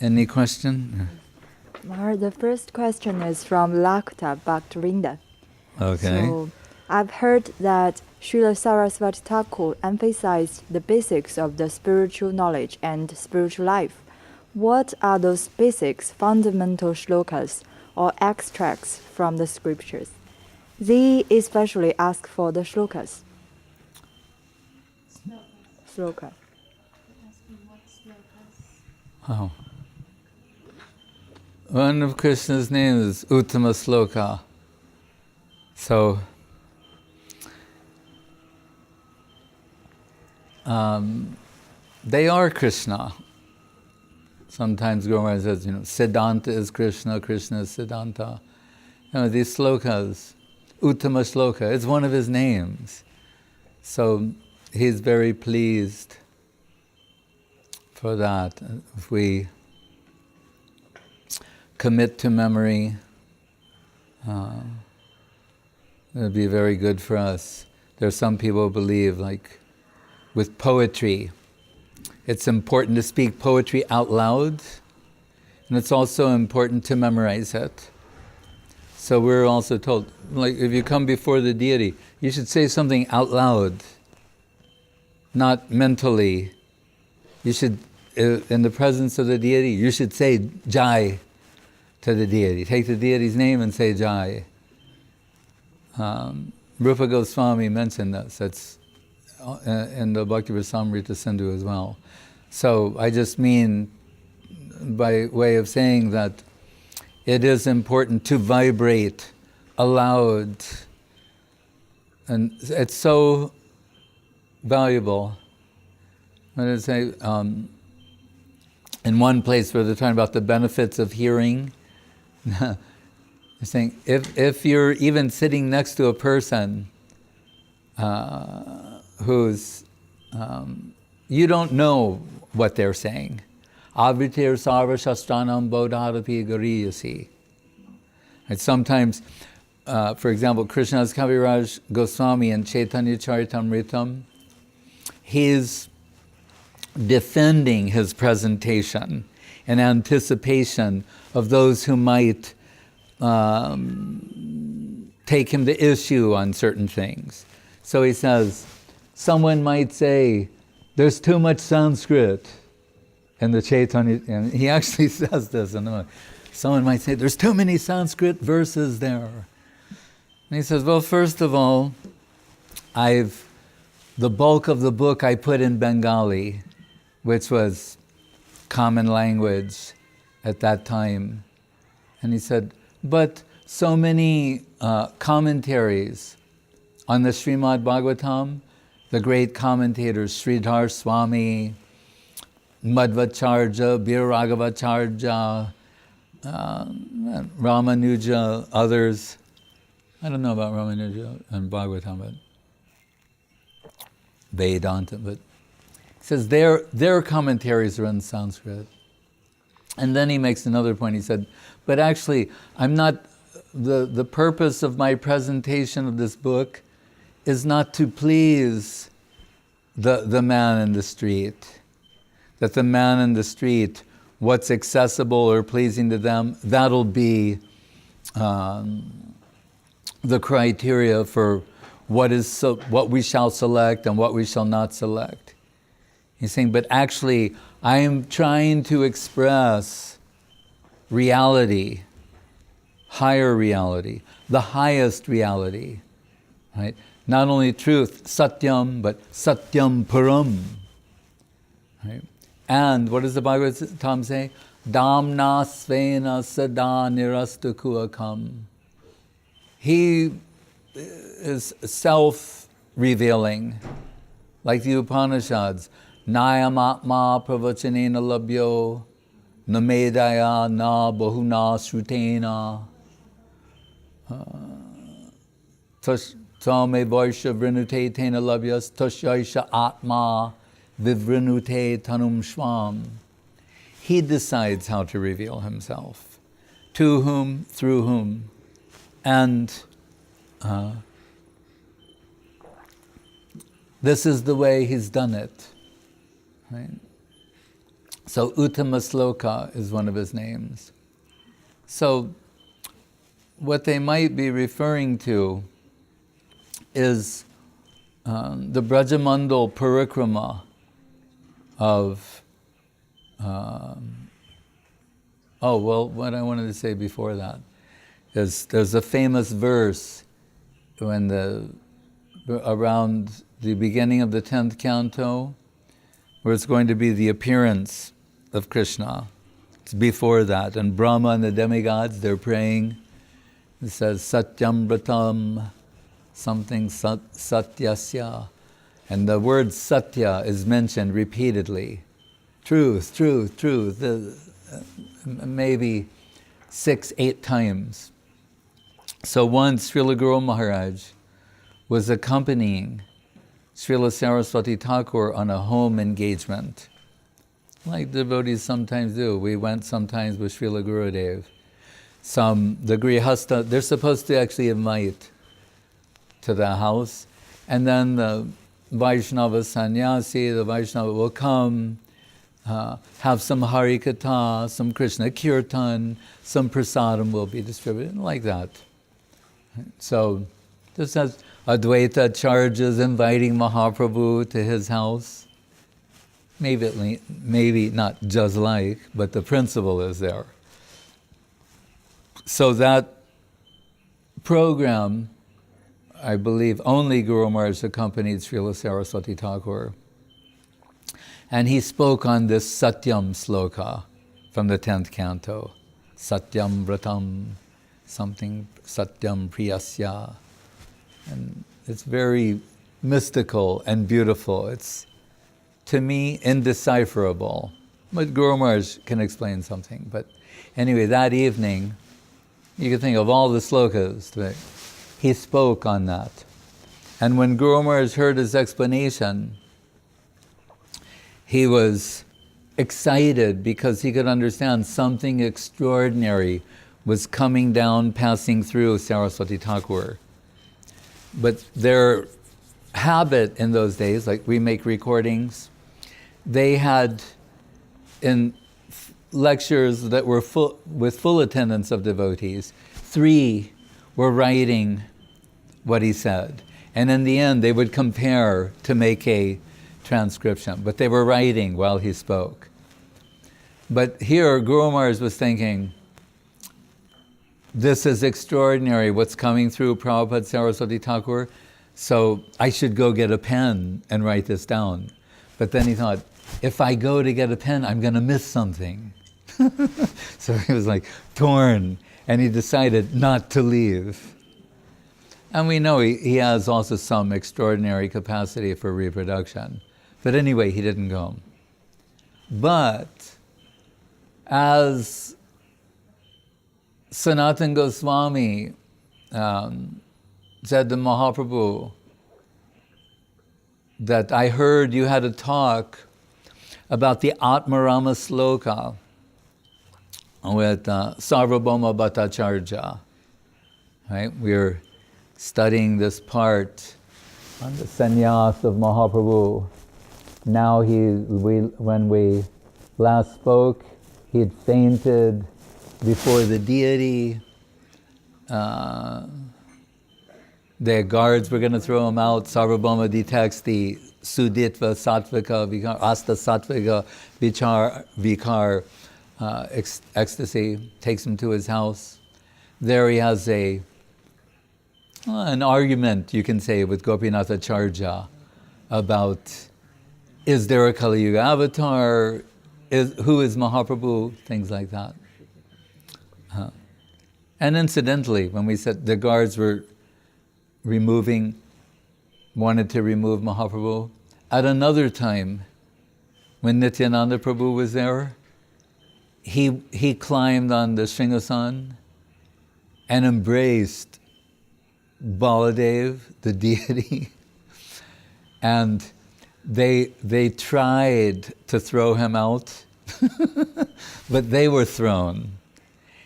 Any question? Maharaj, the first question is from Lakta Bhaktavrinda. Okay. So, I've heard that Srila Saraswati Thakur emphasized the basics of the spiritual knowledge and spiritual life. What are those basics, fundamental shlokas or extracts from the scriptures? They especially ask for the shlokas. Sloka. Oh. One of Krishna's names is Uttama Sloka. So, they are Krishna. Sometimes Guru Maharaj says, Siddhanta is Krishna, Krishna is Siddhanta. These slokas, Uttama Sloka, it's one of his names. So he's very pleased for that. If we commit to memory, it'll be very good for us. There are some people who believe, like with poetry, it's important to speak poetry out loud, and it's also important to memorize it. So we're also told, like if you come before the deity, you should say something out loud, not mentally. You should, in the presence of the deity, you should say Jai to the deity. Take the deity's name and say Jai. Rupa Goswami mentioned this. That's in the Bhakti Rasamrita Sindhu as well. So I just mean, by way of saying that it is important to vibrate aloud. And it's so valuable. What did I say? In one place where they're talking about the benefits of hearing, they're saying if you're even sitting next to a person who's, you don't know what they're saying. Avitir sarva shastranam bodharapi gariyasi. And sometimes, for example, Krishnadas Kaviraj Goswami in Chaitanya Charitamritam, he's defending his presentation in anticipation of those who might take him to issue on certain things. So he says, someone might say, there's too much Sanskrit in the Chaitanya, and he actually says this, and someone might say, there's too many Sanskrit verses there. And he says, well, first of all, the bulk of the book I put in Bengali, which was common language at that time. And he said, but so many commentaries on the Srimad Bhagavatam, the great commentators, Sridhar Swami, Madhvacharya, Viragavacharya, Ramanuja, others. I don't know about Ramanuja and Bhagavatam, but Vedanta, but he says their commentaries are in Sanskrit. And then he makes another point. He said, but actually, I'm not, the purpose of my presentation of this book is not to please the man in the street. That the man in the street, what's accessible or pleasing to them, that'll be the criteria for what we shall select and what we shall not select. He's saying, but actually, I am trying to express reality, higher reality, the highest reality, right? Not only truth, satyam, but satyam param, right? And what does the Bhagavatam say? Damna svena sada nirastu kuakam. He is self-revealing, like the Upanishads. Nayamatma pravachanena labhyo namedaya na bahuna srutena tame varsha vrinute tena labhyas tashaisha atma vivrinute tanum shvam. He decides how to reveal himself. To whom, through whom. And this is the way he's done it. Right? So Uttama Sloka is one of his names. So what they might be referring to is the Brajamandal Parikrama of, what I wanted to say before that is there's a famous verse around the beginning of the 10th canto, where it's going to be the appearance of Krishna. It's before that, and Brahma and the demigods, they're praying. It says, Satyam Vratam, something Satyasya. And the word Satya is mentioned repeatedly. Truth, truth, truth, maybe 6-8 times. So once Srila Guru Maharaj was accompanying Srila Saraswati Thakur on a home engagement, like devotees sometimes do. We went sometimes with Srila Gurudev. The Grihastha, they're supposed to actually invite to the house, and then the Vaishnava sannyasi, the Vaishnava will come, have some Harikatha, some Krishna Kirtan, some prasadam will be distributed, like that. So, just as Advaita charges inviting Mahaprabhu to his house, maybe not just like, but the principle is there. So that program, I believe only Guru Maharaj accompanied Srila Saraswati Thakur. And he spoke on this Satyam Sloka from the 10th canto. Satyam Vratam, something Satyam Priyasya. And it's very mystical and beautiful. It's, to me, indecipherable. But Guru Maharaj can explain something. But anyway, that evening, you can think of all the slokas, right? He spoke on that. And when Guru Maharaj heard his explanation, he was excited because he could understand something extraordinary was coming down, passing through Saraswati Thakur. But their habit in those days, like we make recordings, they had in lectures that were with full attendance of devotees, 3 were writing what he said. And in the end, they would compare to make a transcription. But they were writing while he spoke. But here, Guru Maharaj was thinking, this is extraordinary, what's coming through Prabhupada Saraswati Thakur, so I should go get a pen and write this down. But then he thought, if I go to get a pen, I'm going to miss something. So he was like torn, and he decided not to leave. And we know he has also some extraordinary capacity for reproduction. But anyway, he didn't go. But as Sanatana Goswami said to Mahaprabhu, that I heard you had a talk about the Atmarama Sloka with Sarvabhauma Bhattacharya. Right? We're studying this part on the sannyas of Mahaprabhu. Now when we last spoke, he had fainted before the deity. The guards were going to throw him out. Sarvabhauma detects the Suditva Sattvika Vikar, Asta Sattvika Vikar ecstasy, takes him to his house. There he has an argument, you can say, with Gopinathacharya about, is there a Kali Yuga avatar? Who is Mahaprabhu? Things like that. And incidentally, when we said the guards were wanted to remove Mahaprabhu, at another time, when Nityananda Prabhu was there, he climbed on the Sringasan and embraced Baladev, the deity, and they tried to throw him out, but they were thrown.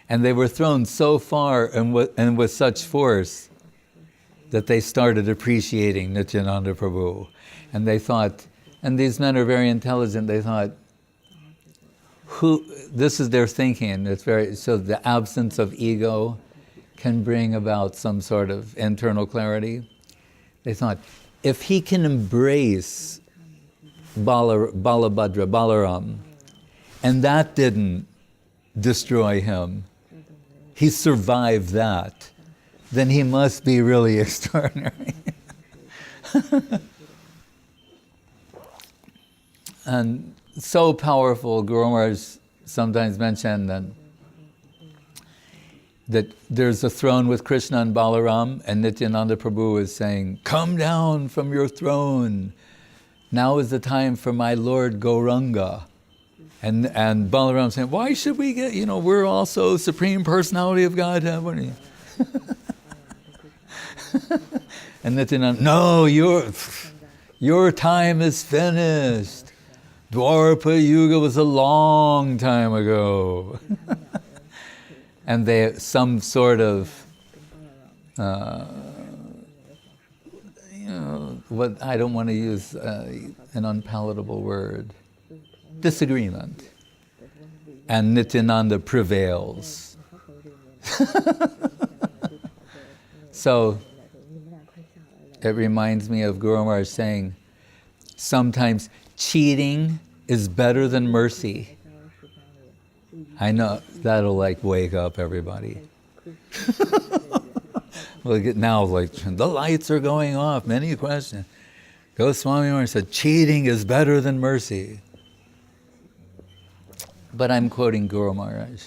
And they were thrown so far and with such force that they started appreciating Nityananda Prabhu. And they thought, and these men are very intelligent, they thought, this is their thinking. It's so the absence of ego can bring about some sort of internal clarity. They thought, if he can embrace Balabhadra, Balaram, and that didn't destroy him, he survived that, then he must be really extraordinary. And so powerful, Guru Maharaj sometimes mentioned that there's a throne with Krishna and Balaram, and Nityananda Prabhu is saying, come down from your throne. Now is the time for my Lord Gauranga. And Balaram saying, why should we get, we're also Supreme Personality of Godhead. And Nityananda, no, your time is finished. Dwarpa Yuga was a long time ago. And they some sort of, what I don't want to use an unpalatable word, disagreement. And Nityananda prevails. So it reminds me of Guru Maharaj saying, sometimes cheating is better than mercy. I know that'll wake up everybody. Now the lights are going off. Many questions. Goswami Maharaj said, cheating is better than mercy. But I'm quoting Guru Maharaj.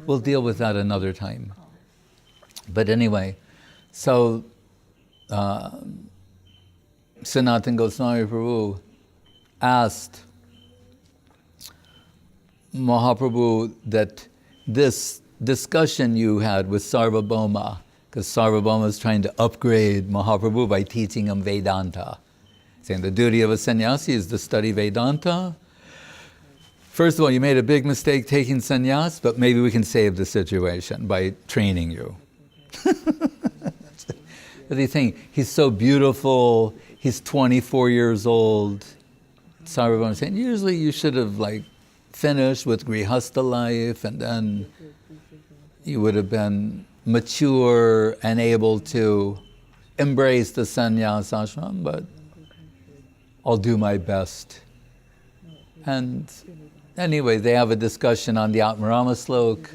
We'll deal with that another time. But anyway, so Sanatana Goswami Prabhu asked Mahaprabhu that this discussion you had with Sarvabhauma, because Sarvabhauma is trying to upgrade Mahaprabhu by teaching him Vedanta, saying the duty of a sannyasi is to study Vedanta. First of all, you made a big mistake taking sannyas, but maybe we can save the situation by training you. But they think, he's so beautiful, he's 24 years old. Sarvabhauma saying, usually you should have finished with Grihastha life, and then you would have been mature and able to embrace the sannyas ashram, but I'll do my best. And anyway, they have a discussion on the Atmarama Slok.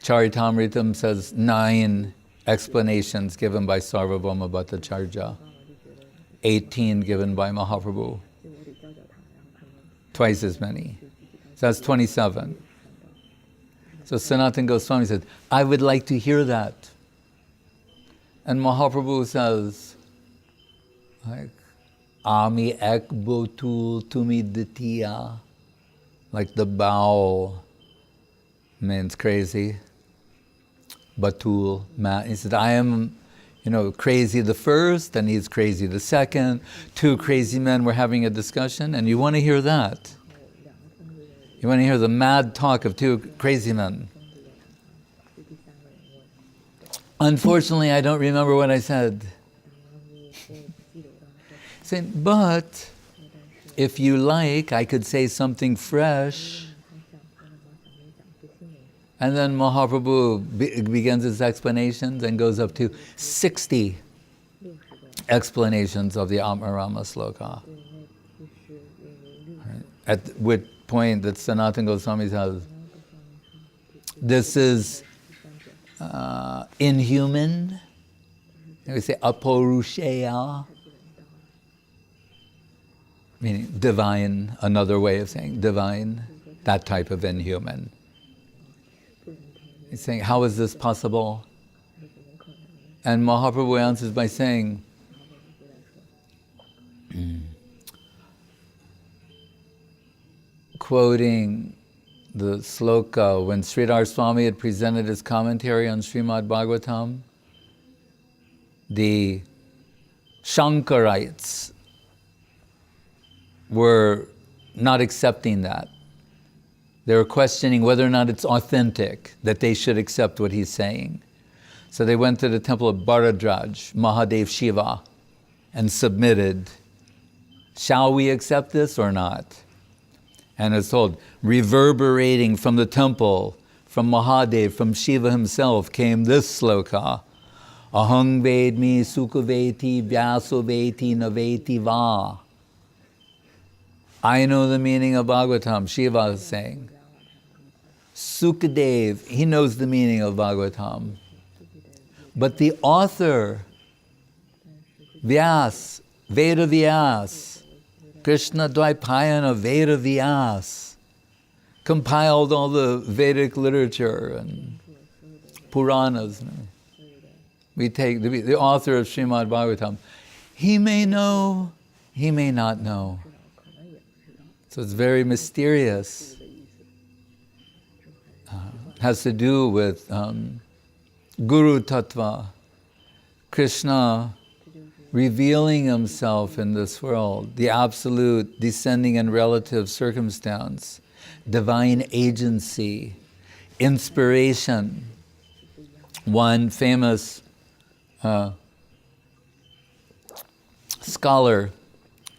Charitamritam says 9 explanations given by Sarvabhauma Bhattacharya, 18 given by Mahaprabhu, twice as many. So that's 27. So Sanatana Goswami said, I would like to hear that. And Mahaprabhu says, Ami ek botul tumi ditya, the bow means crazy. Batul, he said, I am, crazy the first, and he's crazy the second. 2 crazy men were having a discussion, and you want to hear that. You want to hear the mad talk of 2 crazy men. Unfortunately, I don't remember what I said. Saying, but if you like, I could say something fresh. And then Mahaprabhu begins his explanations and goes up to 60 explanations of the Atmarama Sloka. At which point that Sanatana Goswami says, this is inhuman. We say aporusheya, meaning divine, another way of saying divine, that type of inhuman. He's saying, how is this possible? And Mahaprabhu answers by saying, quoting the sloka, when Sridhar Swami had presented his commentary on Srimad Bhagavatam, the Shankarites were not accepting that. They were questioning whether or not it's authentic, that they should accept what he's saying. So they went to the temple of Bharadraj, Mahadev Shiva, and submitted Shall we accept this or not? And it's told, reverberating from the temple, from Mahadev, from Shiva himself, came this sloka. Ahang vedmi sukhaveti vyaso veti naveti va. I know the meaning of Bhagavatam, Shiva is saying. Sukadev, he knows the meaning of Bhagavatam. But the author, Vyas, Veda Vyas, Krishna Dvaipayana Veda Vyas, compiled all the Vedic literature and Puranas. We take the author of Srimad Bhagavatam. He may know, he may not know. So it's very mysterious. Has to do with Guru Tattva, Krishna revealing himself in this world, the absolute descending and relative circumstance, divine agency, inspiration. One famous scholar,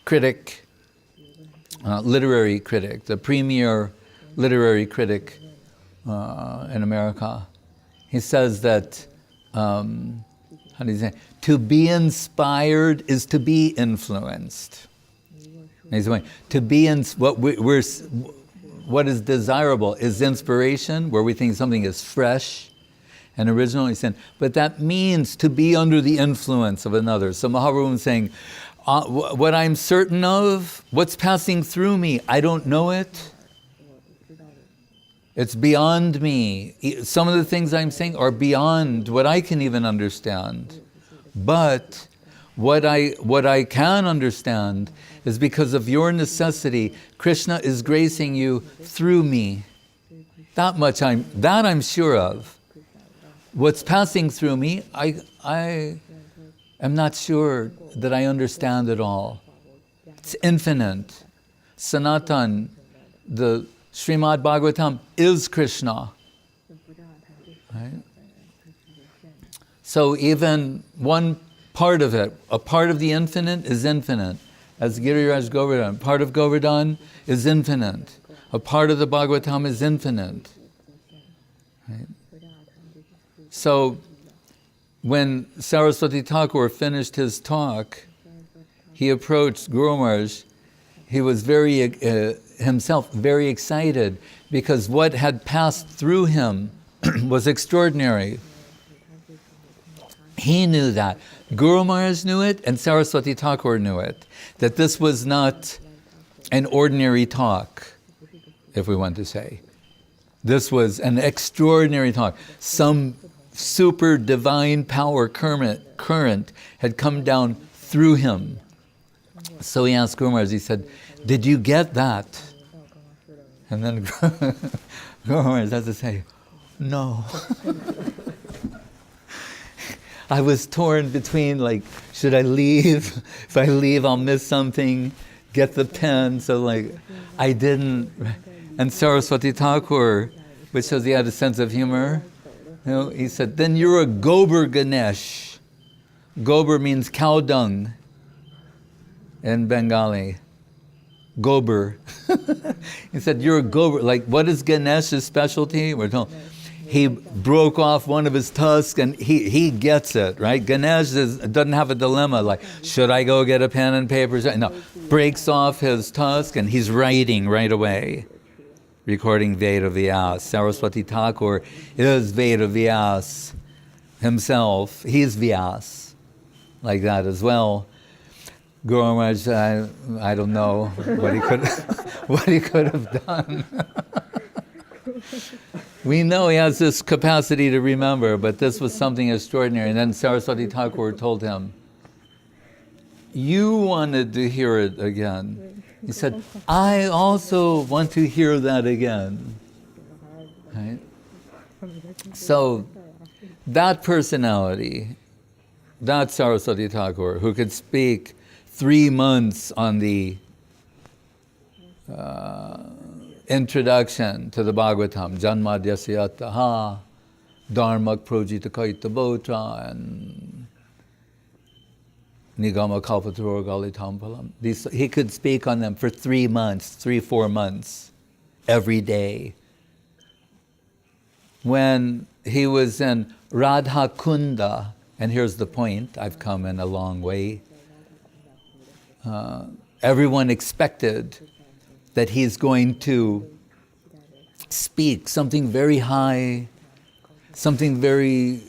critic, literary critic, the premier literary critic in America, he says that, how do you say, to be inspired is to be influenced. And he's going, to be what is desirable is inspiration, where we think something is fresh and original. He's saying, but that means to be under the influence of another. So Mahaprabhu is saying, what I'm certain of, what's passing through me, I don't know it. It's beyond me. Some of the things I'm saying are beyond what I can even understand. But what I can understand is because of your necessity, Krishna is gracing you through me. That much I'm sure of. What's passing through me, I am not sure that I understand it all. It's infinite. Sanatan, the Srimad Bhagavatam is Krishna. Right? So even one part of it, a part of the infinite is infinite. As Giriraj Govardhan, part of Govardhan is infinite. A part of the Bhagavatam is infinite. Right? So when Saraswati Thakur finished his talk, he approached Guru Maharaj. He was himself very excited because what had passed through him was extraordinary. He knew that. Guru Maharaj knew it and Saraswati Thakur knew it. That this was not an ordinary talk, if we want to say. This was an extraordinary talk. Some super divine power current had come down through him. So he asked Guru Maharaj, he said, did you get that? And then Guru Maharaj has to say, no. I was torn between should I leave? If I leave, I'll miss something. Get the pen. So I didn't. And Saraswati Thakur, which shows he had a sense of humor, he said, then you're a Gobar Ganesh. Gobar means cow dung in Bengali. Gobar. He said, you're a Gobar. What is Ganesh's specialty? We're told he broke off one of his tusks and he gets it, right? Ganesh doesn't have a dilemma should I go get a pen and paper? No, breaks off his tusk and he's writing right away, recording Veda Vyas. Saraswati Thakur is Veda Vyas himself. He's Vyas, like that as well. Guru Maharaj, I don't know what he could have done. We know he has this capacity to remember, but this was something extraordinary. And then Saraswati Thakur told him, you wanted to hear it again. He said, I also want to hear that again. Right? So that personality, that Saraswati Thakur, who could speak 3 months on the introduction to the Bhagavatam, Janmadhyasya Yattaha, Dharmak Projita Kaita Botra, and Nigama Kalpatura Galitampalam. He could speak on them for 3 months, 4 months, every day. When he was in Radha Kunda, and here's the point, I've come in a long way. Everyone expected that he's going to speak something very high, something very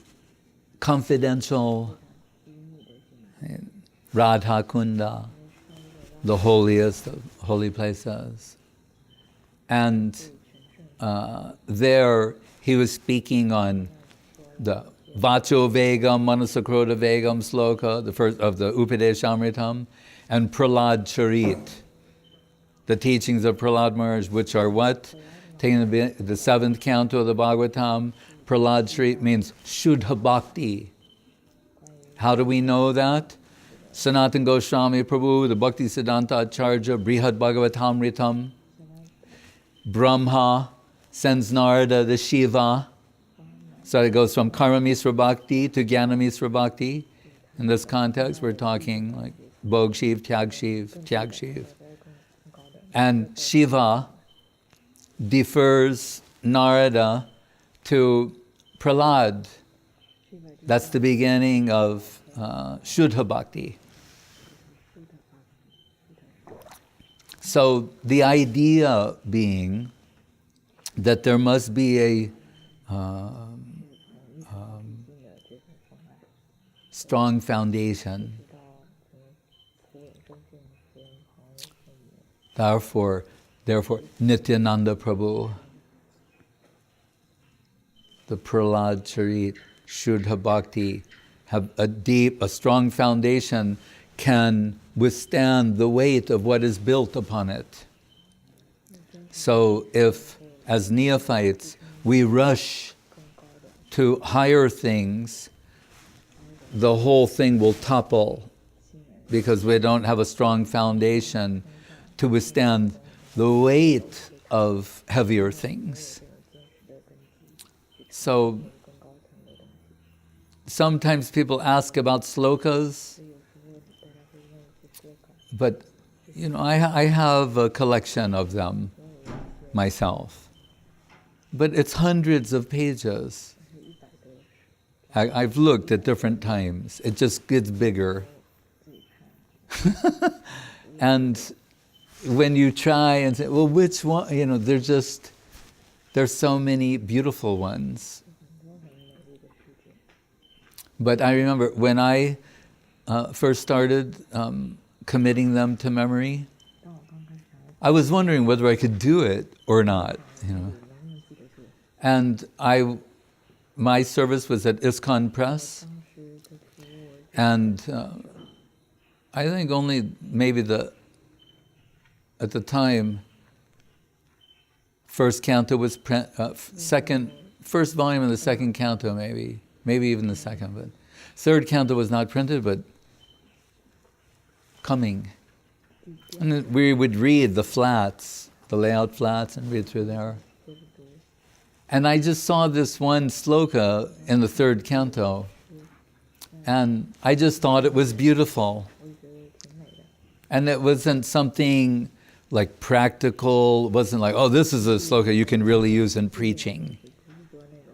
confidential. Radha Kunda, the holiest of holy places. And there he was speaking on the Vacho Vegam, Manasakroda Vegam sloka, the first of the Upadeshamritam, and Pralad Charit, the teachings of Pralad Maharaj, which are what? Taking the 7th canto of the Bhagavatam, Pralad Charit means Shuddha Bhakti. How do we know that? Sanatana Goswami Prabhu, the Bhakti Siddhanta Acharya, Brihad Bhagavatamritam, Brahma sends Narada the Shiva. So it goes from Karma Misra Bhakti to Jnana Misra Bhakti. In this context, we're talking like Bhog Shiv, Tyag Shiv, Tyag Shiv. And Shiva defers Narada to Pralad. That's the beginning of Shuddha Bhakti. So the idea being that there must be a strong foundation. Therefore, Nityananda Prabhu, the Pralad Charit, Shuddha Bhakti, have a strong foundation, can withstand the weight of what is built upon it. So if, as neophytes, we rush to higher things, the whole thing will topple because we don't have a strong foundation to withstand the weight of heavier things. So sometimes people ask about slokas, but I have a collection of them myself. But it's hundreds of pages. I've looked at different times. It just gets bigger. And when you try and say, well, which one? There's so many beautiful ones. But I remember when I first started committing them to memory, I was wondering whether I could do it or not. And my service was at ISKCON Press, and I think only maybe at the time, first canto was first volume of the second canto, maybe even the second, but third canto was not printed, but coming. And we would read the flats, the layout flats, and read through there. And I just saw this one sloka in the third canto, and I just thought it was beautiful. And it wasn't something like practical, it wasn't like, oh, this is a sloka you can really use in preaching.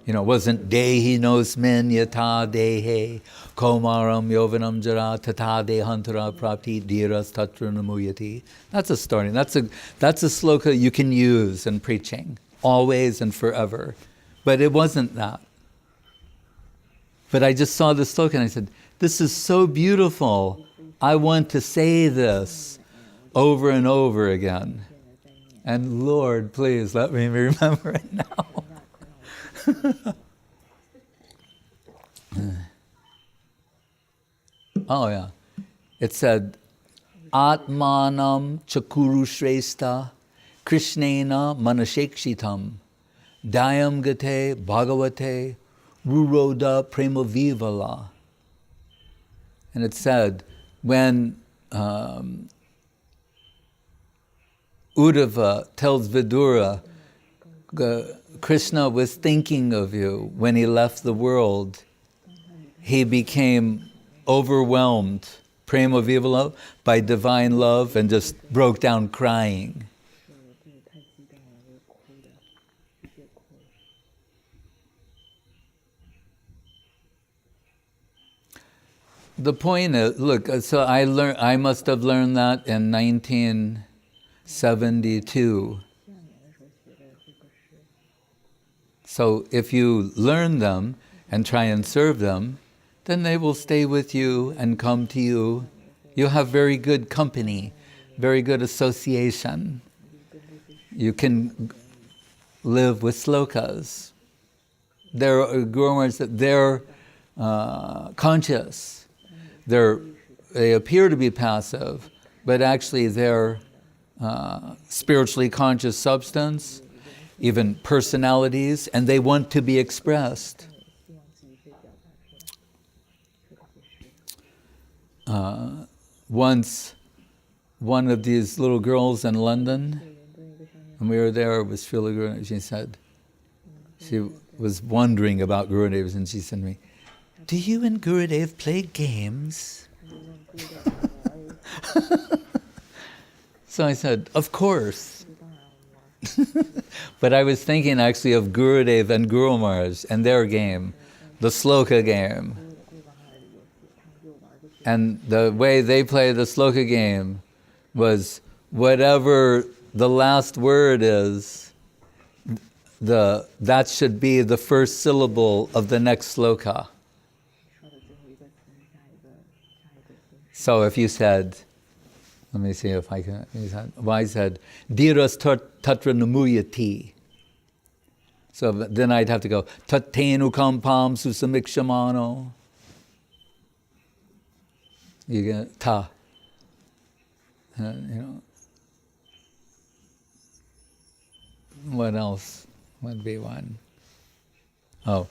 It wasn't dehi nosmin yata dehe komaram yovanam jara tata dehantara prapti dhiras tatra namuyati. That's a story. That's a sloka you can use in preaching, always and forever. But it wasn't that. But I just saw this sloka and I said, this is so beautiful. I want to say this over and over again. And Lord, please let me remember it now. Oh yeah. It said, Atmanam chakuru shrestha Krishnena manashekshitam Dayam gate bhagavate ruroda prema vivala. And it said, when Uddhava tells Vidura, Krishna was thinking of you when he left the world, he became overwhelmed, prema vivala, by divine love, and just broke down crying. The point is, look, so I must have learned that in 1972. So if you learn them and try and serve them, then they will stay with you and come to you. You have very good company, very good association. You can live with slokas. They're conscious. They appear to be passive, but actually they're spiritually conscious substance, even personalities, and they want to be expressed. Once, one of these little girls in London, and we were there with Srila Guru, she said, she was wondering about Gurudev, and she said to me, "Do you and Gurudev play games?" So I said, "Of course." But I was thinking actually of Gurudev and Guru Maharaj and their game, the sloka game. And the way they play the sloka game was whatever the last word is, that should be the first syllable of the next sloka. So if you said, let me see if I can, well, I said, Dhiras tatra namuyati. So then I'd have to go, Tattenu kampam susamikshamano. You get ta. What else would be one? Oh.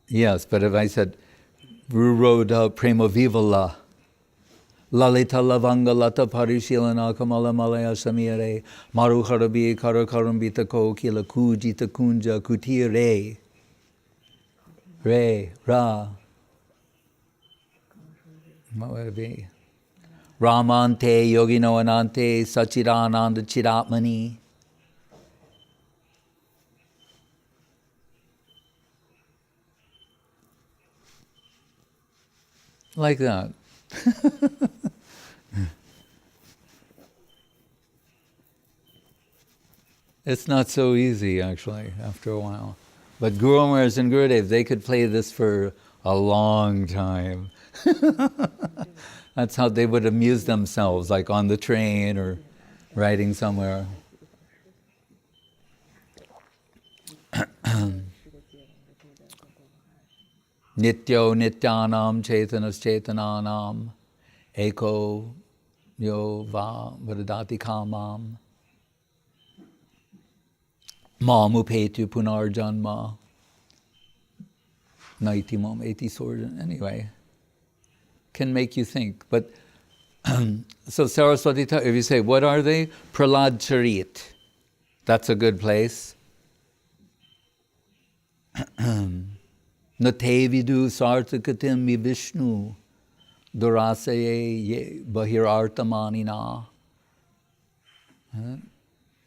Yes, but if I said, Ruroda prema vivala, lalita lavanga lata parishilana kamala malaya samire, maru harabi karakarambita ko kila kujita kunja kutire, re, ra. What would it be? Ramante yogino anante sachidananda chidatmani. Like that. It's not so easy, actually, after a while. But Guru Maharaj and Gurudev, they could play this for a long time. That's how they would amuse themselves, like on the train or riding somewhere. Nityo nityanam chetanas chetananam eko yo va vadati kamam mamupetu punarjanma naitimam eti sorjan. Anyway, can make you think. But so Saraswati, if you say, what are they? Pralad Charit. That's a good place. Nate vidu sartakatim mi Vishnu durasaye ye bahirartamanina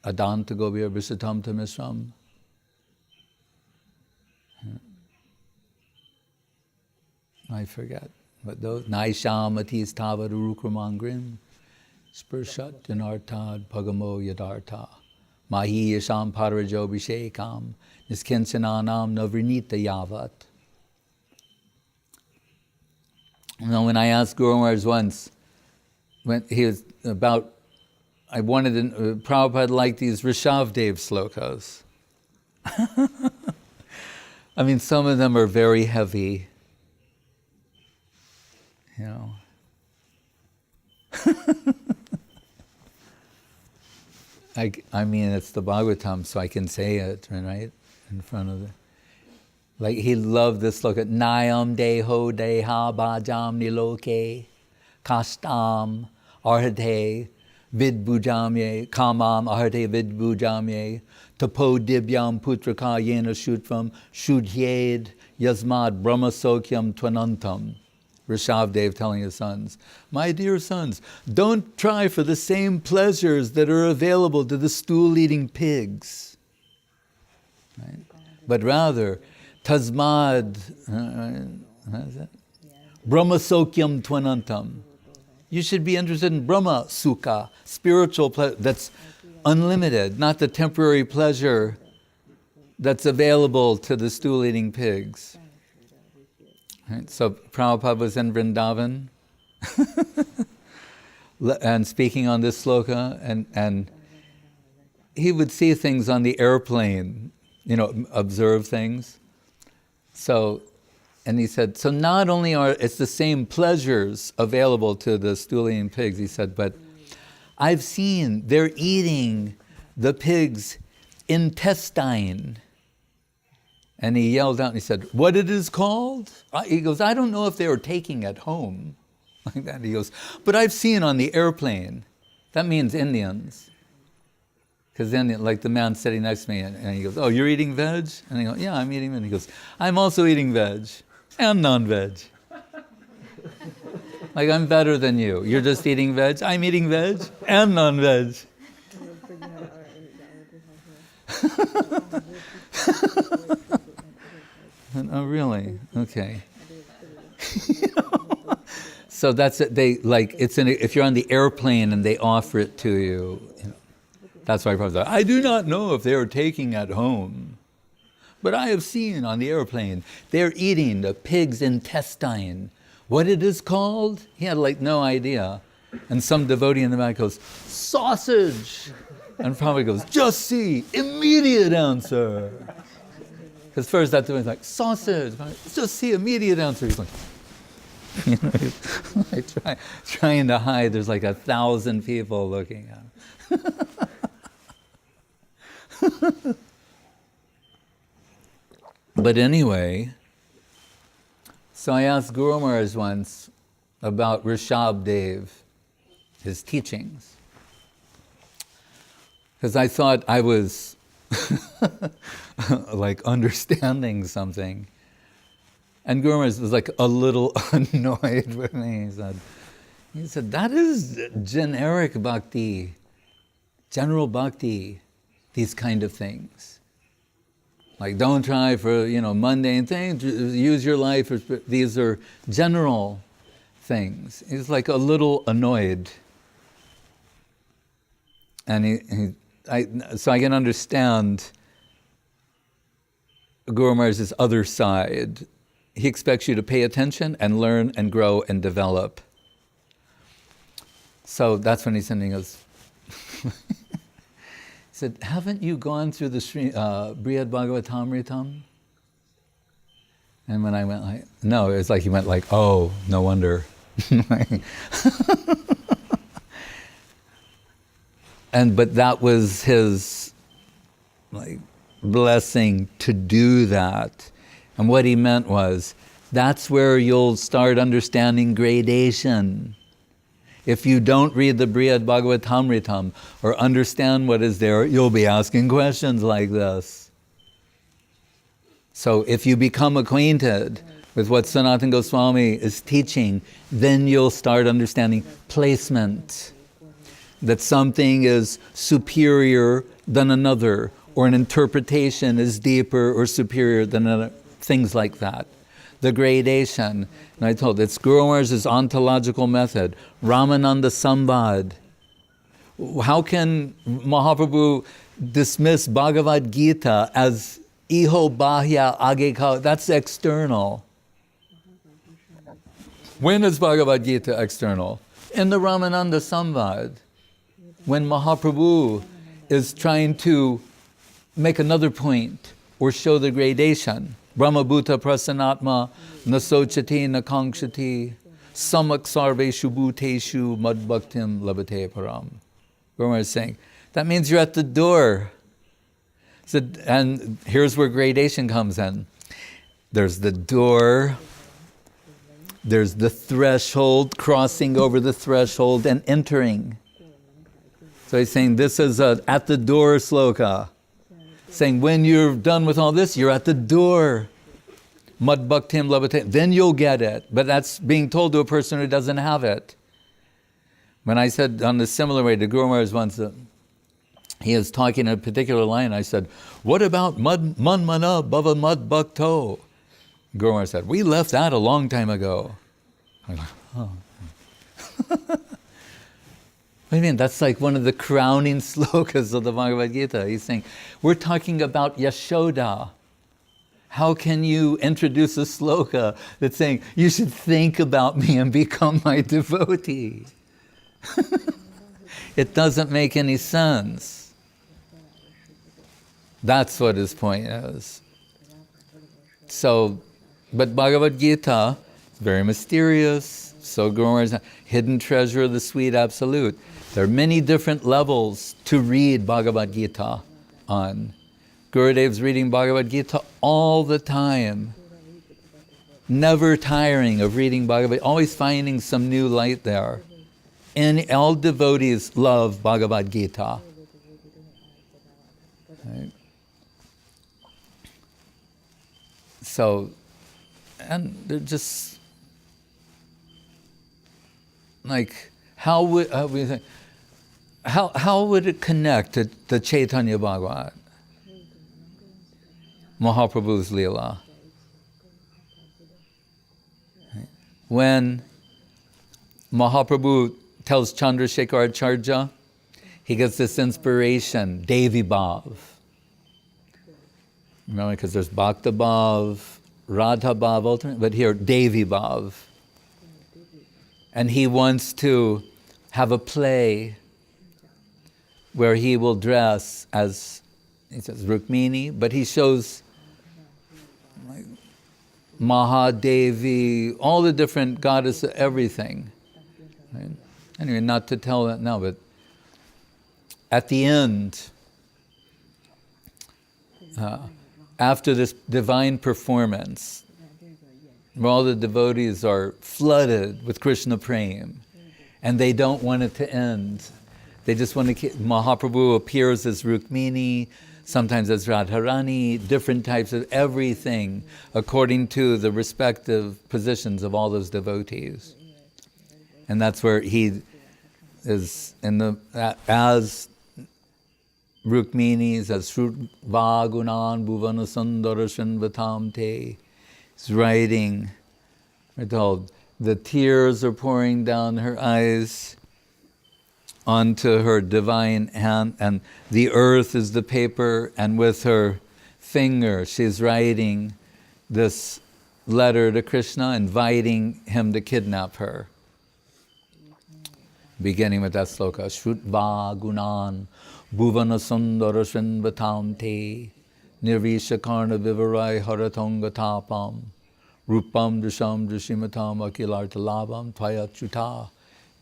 adanta gobir visatam tamisram. I forget. But those Naishamati Stavaru Rukrumangrim Spurshat Janartad Pagamo Yadarta Mahi Yasham Parajo Bishekam Niskinsananam Navrinita Yavat. Now, when I asked Guru Maharaj once, when he was about, I wanted to, Prabhupada liked these Rishabdev slokas. I mean, some of them are very heavy. You know. I mean, it's the Bhagavatam, so I can say it, right? In front of the... Like, he loved this look at Nayam Deho Deha Bhajam Niloke Kastam Arhate Vidbujamye Kamam Arhate Vidbujamye Tapo Dibyam Putraka Yena Shutvam Shudhyed Yasmad Brahmasokyam Twanantam. Rishabdev telling his sons, my dear sons, don't try for the same pleasures that are available to the stool-eating pigs. Right? But rather, tasmad, brahmasokyam tvanantam. You should be interested in Brahma Sukha, spiritual pleasure that's unlimited, not the temporary pleasure that's available to the stool-eating pigs. Right? So Prabhupada was in Vrindavan and speaking on this sloka, and he would see things on the airplane, observe things. So, and he said, so not only are it's the same pleasures available to the stool-eating pigs, he said, but I've seen they're eating the pig's intestine. And he yelled out and he said, what it is called? He goes, I don't know if they were taking it home. Like that. He goes, but I've seen on the airplane. That means Indians. Because then, like the man sitting next to me, and he goes, oh, you're eating veg? And I go, yeah, I'm eating veg. And he goes, I'm also eating veg and non-veg. Like, I'm better than you. You're just eating veg. I'm eating veg and non-veg. Oh, really? Okay. So that's it. They like it's if you're on the airplane and they offer it to you. That's why Prabhupada said, I do not know if they are taking at home, but I have seen on the airplane they're eating the pig's intestine. What it is called? He had like no idea. And some devotee in the back goes, sausage. And Prabhupada goes, just see, immediate answer. Because first that was like, sausage, just see, immediate answer. He's like, trying to hide. There's like 1,000 people looking at him. But anyway, so I asked Guru Maharaj once about Rishabdev, his teachings. Because I thought I was like understanding something. And Guru Maharaj was like a little annoyed with me. He said, that is generic bhakti, general bhakti, these kind of things. Like don't try for, mundane things, use your life, these are general things. He's like a little annoyed. And so I can understand Guru Maharaj's other side. He expects you to pay attention and learn and grow and develop. So that's when he goes, he said, haven't you gone through the Brihad Bhagavatamritam? And when I went like, no, it was like he went like, oh, no wonder. But that was his blessing to do that. And what he meant was, that's where you'll start understanding gradation. If you don't read the Brihad Bhagavatamritam or understand what is there, you'll be asking questions like this. So if you become acquainted with what Sanatana Goswami is teaching, then you'll start understanding placement. That something is superior than another, or an interpretation is deeper or superior than another, things like that. The gradation, and I told it's Guru Maharaj's ontological method, Ramananda Sambad. How can Mahaprabhu dismiss Bhagavad Gita as iho bahya age ka? That's external. When is Bhagavad Gita external? In the Ramananda Sambad. When Mahaprabhu is trying to make another point or show the gradation. Brahmabhuta prasanatma nasochati nakankshati samak sarveshu bhuteshu madbhaktim labate param. Guru Maharaj is saying, that means you're at the door. So, and here's where gradation comes in. There's the door, there's the threshold, crossing over the threshold and entering. So he's saying this is a at the door sloka. Saying when you're done with all this, you're at the door. mad bhaktim labhate, then you'll get it. But that's being told to a person who doesn't have it. When I said on a similar way to Guru Maharaj once, he was talking in a particular line, I said, what about man mana bhava mad bhakto? Guru Maharaj said, we left that a long time ago. I'm like, oh. What do you mean? That's like one of the crowning slokas of the Bhagavad Gita. He's saying, we're talking about Yashoda. How can you introduce a sloka that's saying, you should think about me and become my devotee? It doesn't make any sense. That's what his point is. So, but Bhagavad Gita is very mysterious. So Guru Maharaj, hidden treasure of the sweet absolute. There are many different levels to read Bhagavad Gita on. Gurudev's reading Bhagavad Gita all the time. Never tiring of reading Bhagavad Gita, always finding some new light there. And all devotees love Bhagavad Gita. Right? So, and they're just like, how would it connect to the Chaitanya Bhagavat? Mahaprabhu's Leela. When Mahaprabhu tells Chandrasekhar Acharya, he gets this inspiration, Devi Bhav. Remember, because there's Bhakta Bhav, Radha Bhav, ultimate, but here, Devi Bhav. And he wants to have a play where he will dress as, he says, Rukmini, but he shows like Mahadevi, all the different goddesses, everything. Right? Anyway, not to tell that now, but at the end, after this divine performance, where all the devotees are flooded with Krishna Prem, and they don't want it to end. They just want to keep, Mahaprabhu appears as Rukmini, sometimes as Radharani, different types of everything according to the respective positions of all those devotees. And that's where he is in the as Rukminis, as Shrutva Gunan Bhuvana Sundarashan Vatam Te. He's writing, we're told, the tears are pouring down her eyes onto her divine hand, and the earth is the paper, and with her finger she's writing this letter to Krishna, inviting him to kidnap her. Beginning with that sloka, Shrutva Gunan Bhuvana Sundara Srinvatam Te Nirvishakarna Vivarai Haratonga Tapam Rupam Drisham Drishimatam Akilartalabam Tvayachuta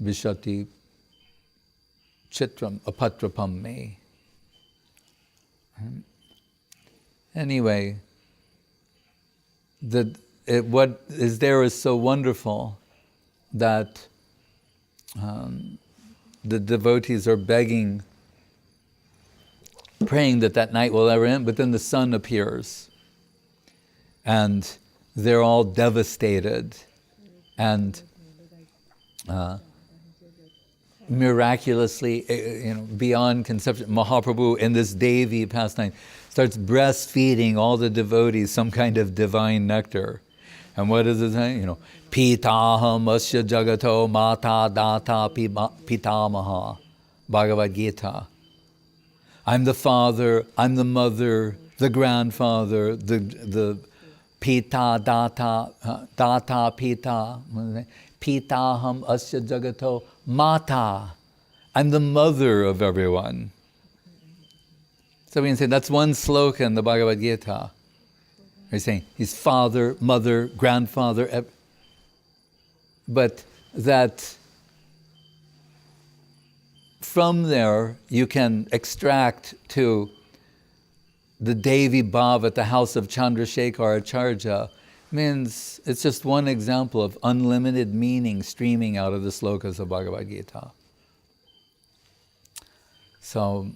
Vishati Chitram Apatrapam Me. Anyway, what is there is so wonderful that the devotees are begging, praying that that night will ever end, but then the sun appears and they're all devastated and miraculously, beyond conception, Mahaprabhu in this Devi pastime starts breastfeeding all the devotees some kind of divine nectar. And what does it say? Pitaham asya jagato mata data pitamaha. Bhagavad Gita. I'm the father, I'm the mother, the grandfather, the pita data pita. Pitaham asya jagato mata. I'm the mother of everyone. So we can say that's one sloka in the Bhagavad Gita. He's saying he's father, mother, grandfather, but that from there you can extract to the Devi Bhav at the house of Chandrasekhar Acharya. Means it's just one example of unlimited meaning streaming out of the slokas of Bhagavad Gita. So,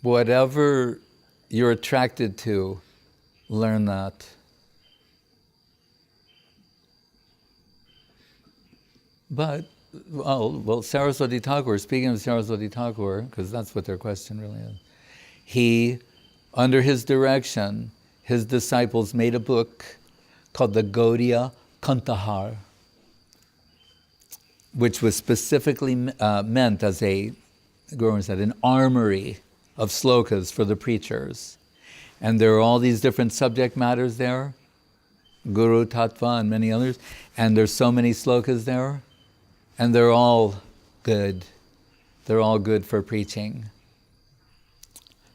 whatever you're attracted to, learn that. But, well, Saraswati Thakur, speaking of Saraswati Thakur, because that's what their question really is, he, under his direction, his disciples made a book called the Gaudiya Kantahar, which was specifically meant as a, Guru said, an armory of slokas for the preachers. And there are all these different subject matters there, Guru, Tattva, and many others, and there's so many slokas there, and they're all good. They're all good for preaching.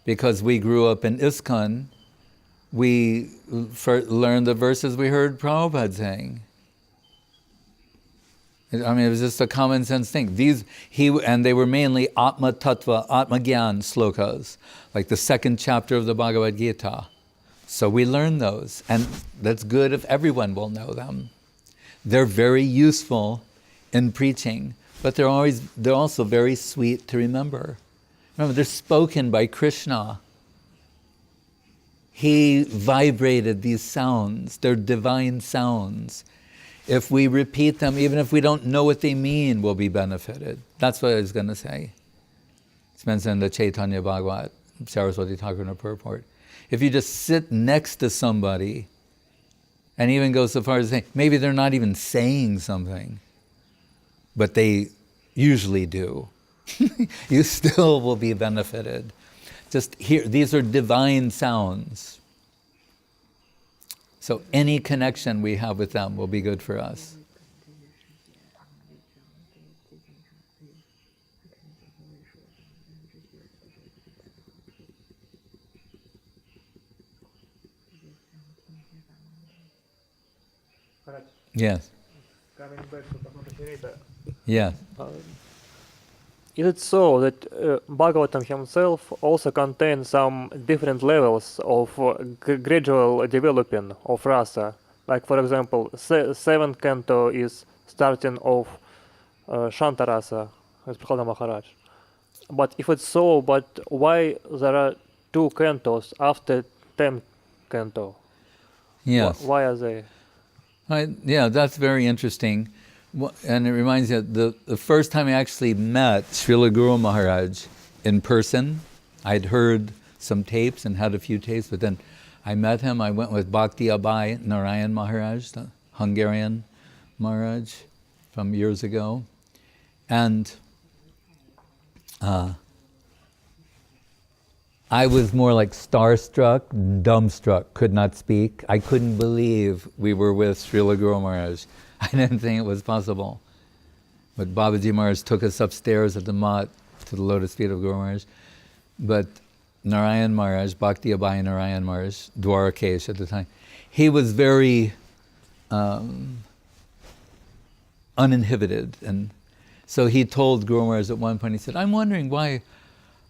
Because we grew up in ISKCON, we learned the verses we heard Prabhupada saying. I mean, it was just a common sense thing. And they were mainly Atma Tattva, Atma Gyan slokas, like the second chapter of the Bhagavad Gita. So we learned those, and that's good if everyone will know them. They're very useful in preaching, but they're also very sweet to remember. Remember, they're spoken by Krishna. He vibrated these sounds. They're divine sounds. If we repeat them, even if we don't know what they mean, we'll be benefited. That's what I was going to say. It's mentioned in the Chaitanya Bhagavat, Saraswati Thakur purport. If you just sit next to somebody, and even go so far as to say, maybe they're not even saying something, but they usually do, you still will be benefited. Just hear, these are divine sounds. So any connection we have with them will be good for us. Yes. Coming back to Bhagavad Yes. Is it so that Bhagavatam himself also contains some different levels of gradual developing of rasa? Like, for example, seventh canto is starting of Shanta rasa, as Prahlada Maharaj. But if it's so, but why there are two cantos after 10th canto? Yes. Why are they? Yeah, that's very interesting. And it reminds me of the first time I actually met Srila Guru Maharaj in person. I'd heard some tapes and had a few tapes, but then I met him. I went with Bhakti Abai Narayan Maharaj, the Hungarian Maharaj from years ago. And I was more like starstruck, dumbstruck, could not speak. I couldn't believe we were with Srila Guru Maharaj. I didn't think it was possible. But Babaji Maharaj took us upstairs at the mat to the lotus feet of Guru Maharaj. But Narayan Maharaj, Bhakti Abai Narayan Maharaj, Dwarakesh at the time, he was very uninhibited. And so he told Guru Maharaj at one point, he said, I'm wondering why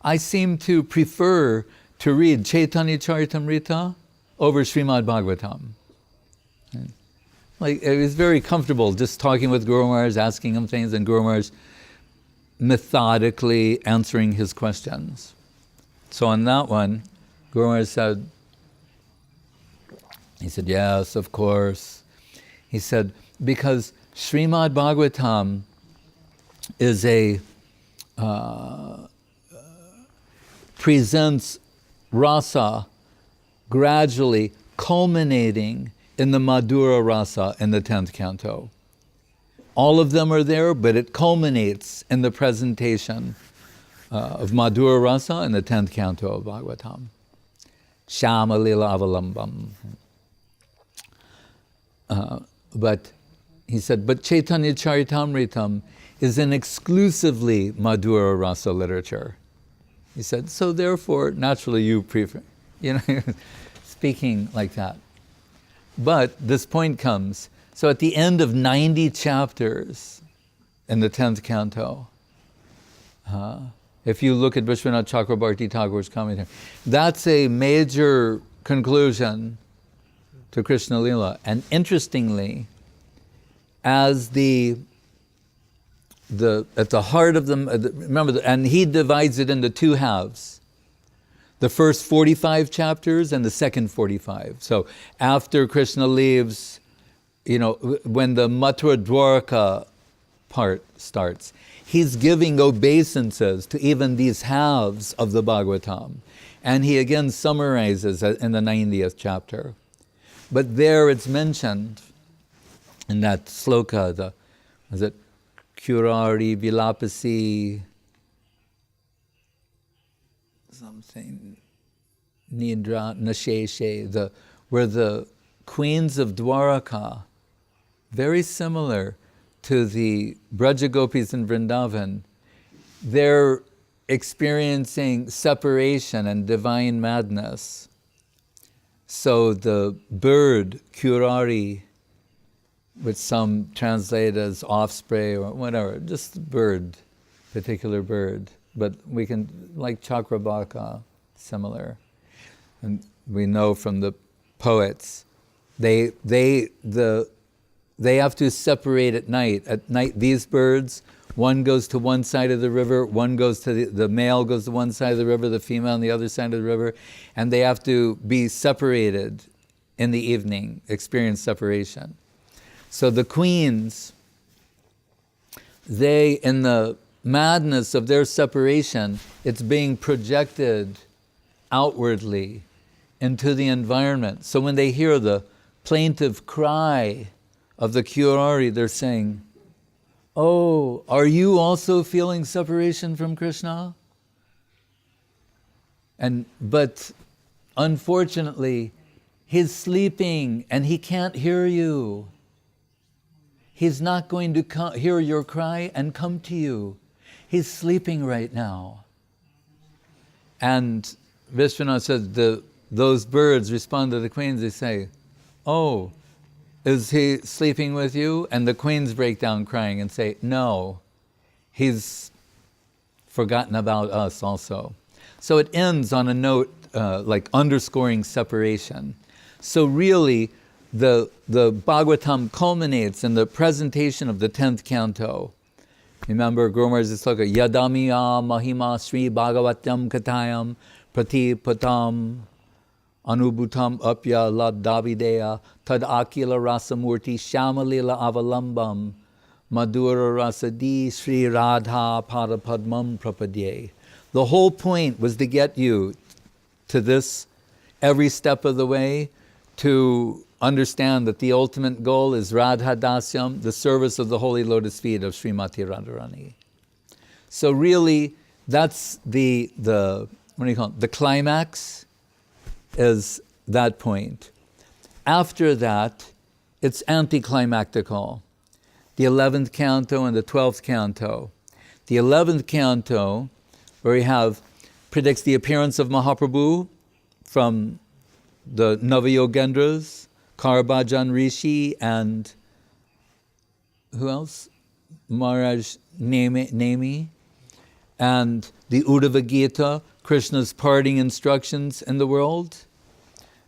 I seem to prefer to read Chaitanya Charitamrita over Srimad Bhagavatam. Like, it was very comfortable just talking with Guru Maharaj, asking him things, and Guru Maharaj methodically answering his questions. So on that one, Guru Maharaj said, yes, of course. He said, because Srimad Bhagavatam is presents rasa gradually culminating in the Madhura rasa in the 10th canto. All of them are there, but it culminates in the presentation of Madhura rasa in the 10th canto of Bhagavatam. Shama lila avalambam. But he said, but Chaitanya Charitamritam is an exclusively Madhura rasa literature. He said, so therefore, naturally you prefer, speaking like that. But this point comes, so at the end of 90 chapters in the 10th canto, if you look at Vishwanath Chakrabarti Thakur's commentary, that's a major conclusion to Krishna Lila. And interestingly, as at the heart of them, remember, and he divides it into two halves. the first 45 chapters and the second 45. So after Krishna leaves, when the Mathura Dwarka part starts, he's giving obeisances to even these halves of the Bhagavatam. And he again summarizes it in the 90th chapter. But there it's mentioned in that sloka, is it Kurari Vilapasi something Nidra Nasheshe, where the queens of Dwaraka, very similar to the Braja Gopis in Vrindavan, they're experiencing separation and divine madness. So the bird, Kurari, which some translate as offspray or whatever, just bird, particular bird. But we can, like Chakrabaka, similar. And we know from the poets, they have to separate at night. At night, these birds, one goes to one side of the river, one goes to the male goes to one side of the river, the female on the other side of the river, and they have to be separated in the evening, experience separation. So the queens, they, in the madness of their separation, it's being projected outwardly into the environment. So when they hear the plaintive cry of the Kurari, they're saying, "Oh, are you also feeling separation from Krishna?" But unfortunately, he's sleeping and he can't hear you. He's not going to hear your cry and come to you. He's sleeping right now. And Vishwanath says, those birds respond to the queens, they say, "Oh, is he sleeping with you?" And the queens break down crying and say, "No, he's forgotten about us also." So it ends on a note like underscoring separation. So really, the Bhagavatam culminates in the presentation of the 10th canto. Remember Guru Maharaj's sloka, Yadamiya Mahima Sri Bhagavatam Katayam Pratipatam Anubhutam Apya Laddavideya Tad Akila Rasamurti Shamalila Avalambam Madhura Rasadi Sri Radha Padapadmam Prapadye. The whole point was to get you to this every step of the way, to understand that the ultimate goal is Radha Dasyam, the service of the holy lotus feet of Srimati Radharani. So really, that's the what do you call it? The climax is that point. After that, it's anticlimactical. The 11th canto and the 12th canto. The 11th canto, where we predicts the appearance of Mahaprabhu from the Navayogendras, Karbajan Rishi, and who else? Maharaj Nemi, and the Uddhava Gita, Krishna's parting instructions in the world,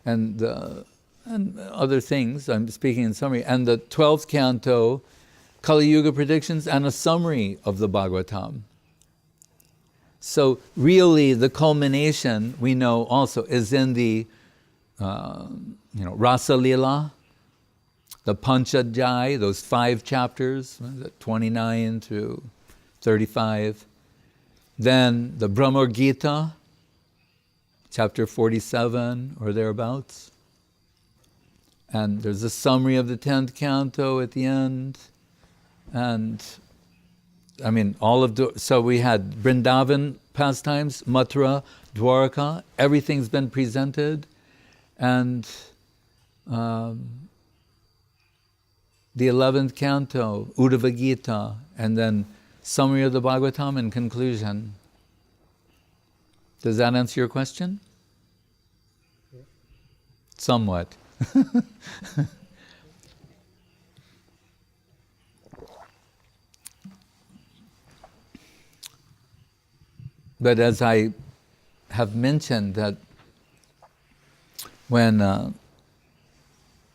and other things. I'm speaking in summary. And the 12th canto, Kali Yuga predictions, and a summary of the Bhagavatam. So really, the culmination, we know also, is in the Rasa Lila, the Panchadhyay, those 5 chapters, 29 through 35. Then the Brahma Gita, chapter 47 or thereabouts. And there's a summary of the 10th canto at the end. And I mean, so we had Vrindavan pastimes, Mathura, Dwaraka, everything's been presented. And the 11th canto, Uddhava Gita, and then summary of the Bhagavatam and conclusion. Does that answer your question? Yeah. Somewhat. But as I have mentioned, that when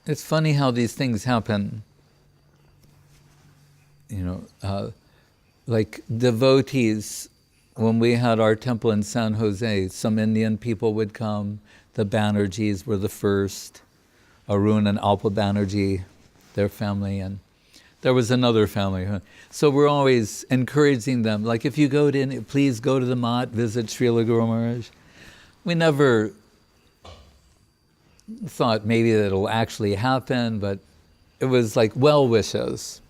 it's funny how these things happen, like devotees when we had our temple in San Jose, some Indian people would come. The Banerjees were the first. Arun and Alpa Banerjee, their family, and there was another family. So we're always encouraging them, like if you go to India, please go to the Mat, visit Srila Guru Maharaj. We never thought maybe that it'll actually happen, but it was like well wishes.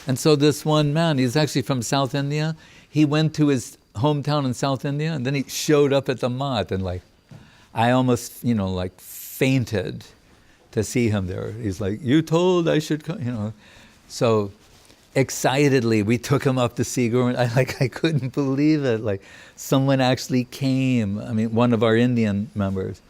And so this one man, he's actually from South India. He went to his hometown in South India, and then he showed up at the Mat, and like, I almost, like fainted to see him there. He's like, you told I should come, So excitedly, we took him up to see Guru. I couldn't believe it. Like, someone actually came. I mean, one of our Indian members.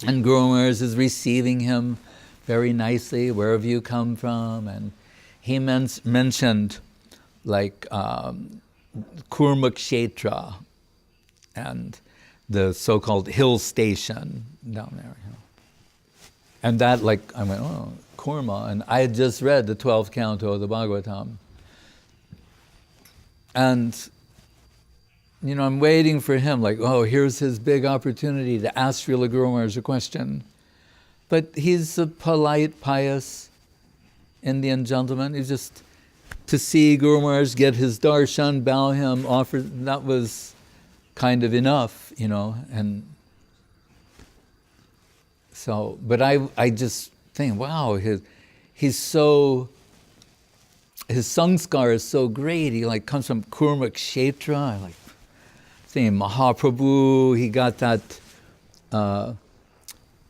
And Guru Maharaj is receiving him very nicely. Where have you come from? And he mentioned, like, Kurma Kshetra and the so-called hill station down there. And that, like, I went, oh, Kurma. And I had just read the 12th canto of the Bhagavatam. And, I'm waiting for him, like, oh, here's his big opportunity to ask Srila Guru Maharaj a question. But he's a polite, pious Indian gentleman. He's just, to see Guru Maharaj get his darshan, bow him, offer, that was kind of enough, and so, but I just think, wow, his sanskar is so great. He like comes from Kurma Kshetra. I like thinking Mahaprabhu. He got that the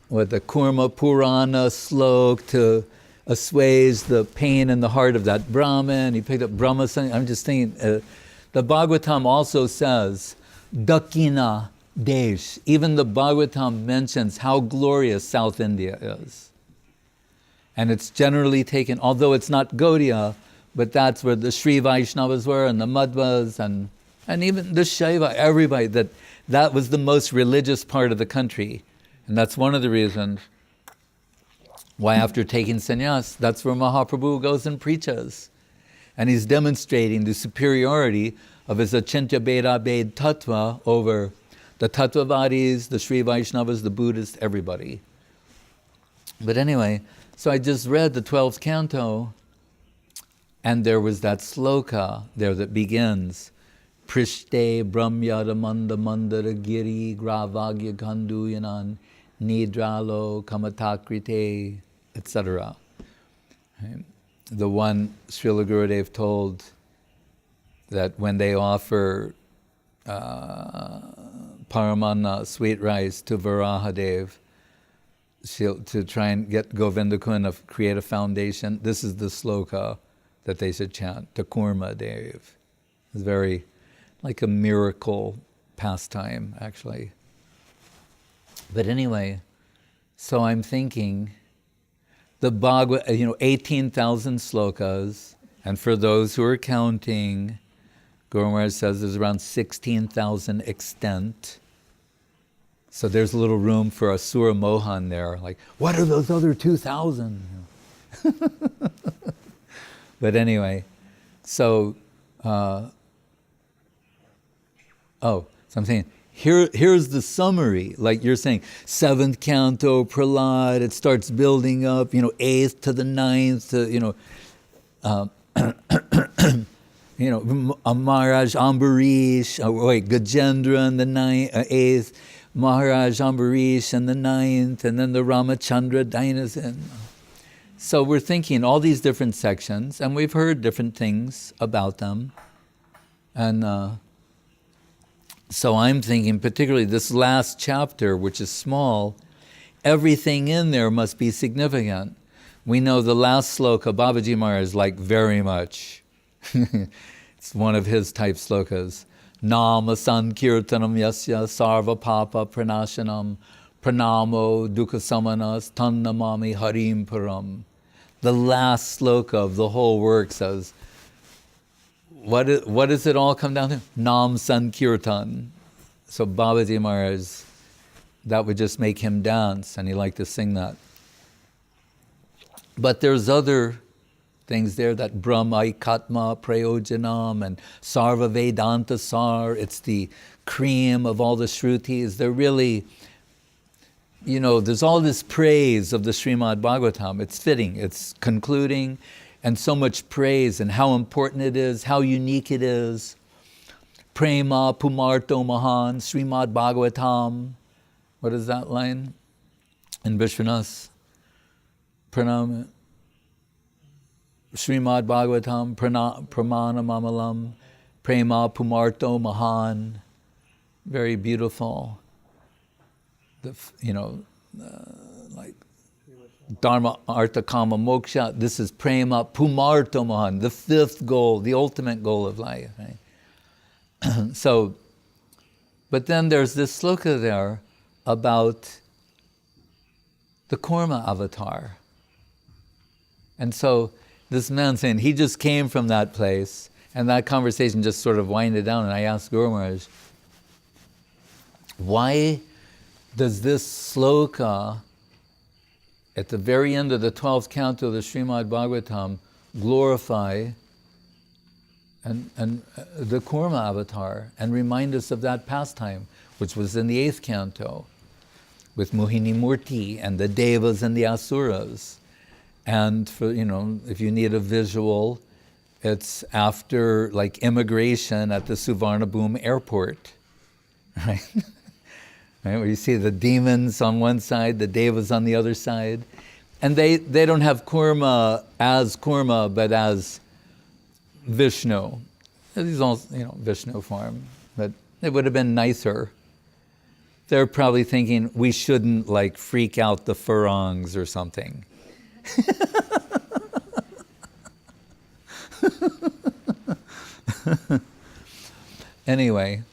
Kurma Purana slok to assuage the pain in the heart of that Brahmin. He picked up Brahma. I'm just thinking, the Bhagavatam also says, Dakina Desh. Even the Bhagavatam mentions how glorious South India is. And it's generally taken, although it's not Gaudiya, but that's where the Sri Vaishnavas were, and the Madhvas, and even the Shaiva, everybody, that was the most religious part of the country. And that's one of the reasons why after taking sannyas, that's where Mahaprabhu goes and preaches. And he's demonstrating the superiority of his Achintya Beda Bed Tattva over the Tattvavadis, the Sri Vaishnavas, the Buddhists, everybody. But anyway, so I just read the 12th canto, and there was that sloka there that begins, Prishte Brahmyada Manda Mandara Giri Gravagya Ganduyanan Nidralo Kamatakrite, etc. Right? The one Srila Gurudev told that when they offer Paramanna, sweet rice, to Varahadev, to try and get Govinda Kunda to create a foundation, this is the sloka that they should chant, to Kurma Dev. It's very like a miracle pastime, actually. But anyway, so I'm thinking, the Bhagavad, 18,000 slokas, and for those who are counting, Guru Maharaj says there's around 16,000 extent. So there's a little room for Asura Mohan there, like, what are those other 2,000? But anyway, so, so I'm saying, here's the summary, like you're saying, 7th canto, Prahlad, it starts building up, 8th to the 9th, to, Maharaj Ambarish, Gajendra in the 8th, Maharaj Ambarish in the 9th, and then the Ramachandra dynasty. So we're thinking all these different sections, and we've heard different things about them. And so I'm thinking, particularly this last chapter, which is small, everything in there must be significant. We know the last sloka, Babaji Maharaj, like very much. It's one of his type slokas. Nama sankirtanam yasya sarva papa pranashanam pranamo dukkha samanas tannamami harim param. The last sloka of the whole work says, what does it all come down to? Nam sankirtan. So Babaji Maharaj, that would just make him dance, and he liked to sing that. But there's other things there, that Brahmaikatma Prayojanam and Sarva Vedanta Sar. It's the cream of all the Shrutis. They're really, there's all this praise of the Srimad Bhagavatam. It's fitting, it's concluding, and so much praise and how important it is, how unique it is. Prema Pumarto Mahan Srimad Bhagavatam. What is that line in Vishwanath? Pranam. Srimad Bhagavatam Pramana Mamalam Prema Pumarto Mahan. Very beautiful. Like Dharma Artha Kama Moksha. This is Prema Pumarto Mahan, the fifth goal, the ultimate goal of life. Right? So, but then there's this sloka there about the Kurma avatar. And so this man saying he just came from that place, and that conversation just sort of winded down, and I asked Guru Maharaj, why does this sloka at the very end of the 12th canto of the Srimad Bhagavatam glorify and the Kurma avatar and remind us of that pastime, which was in the 8th canto with Mohini Murti and the Devas and the Asuras. And for, if you need a visual, it's after like immigration at the Suvarnabhumi airport, right? Right? Where you see the demons on one side, the Devas on the other side. And they don't have Kurma, but as Vishnu. These all, Vishnu form, but it would have been nicer. They're probably thinking we shouldn't like freak out the Farangs or something. Anyway,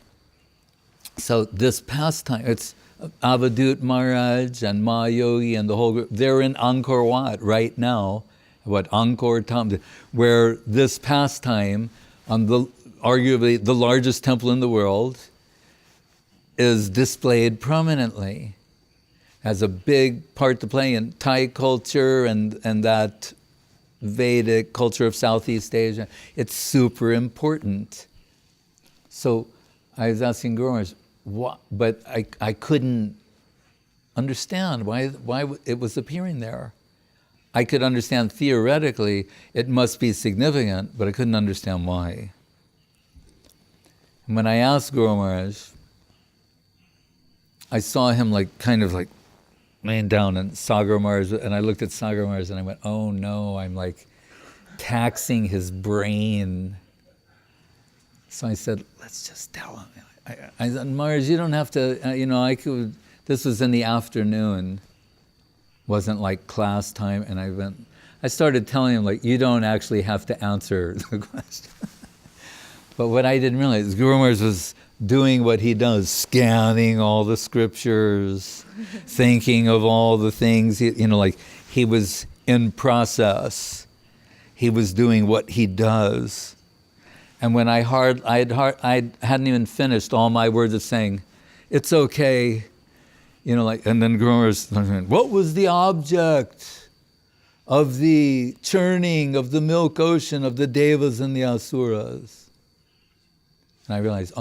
so this pastime, it's Avadut Maharaj and Mahayogi and the whole group, they're in Angkor Wat right now, Angkor Thom, where this pastime on arguably the largest temple in the world is displayed prominently. Has a big part to play in Thai culture and that Vedic culture of Southeast Asia. It's super important. So I was asking Guru Maharaj, but I couldn't understand why it was appearing there. I could understand theoretically it must be significant, but I couldn't understand why. And when I asked Guru Maharaj, I saw him kind of laying down, and Sagar Maharaj, and I looked at Sagar Maharaj and I went, oh no, I'm taxing his brain. So I said, let's just tell him. I said, Maharaj, you don't have to, this was in the afternoon, wasn't like class time, and I started telling him, you don't actually have to answer the question. But what I didn't realize, Guru Maharaj was doing what he does, scanning all the scriptures, thinking of all the things, he was in process. He was doing what he does. And when I hadn't even finished all my words of saying, it's okay, and then Guru Maharaj, what was the object of the churning of the milk ocean of the Devas and the Asuras? And I realized,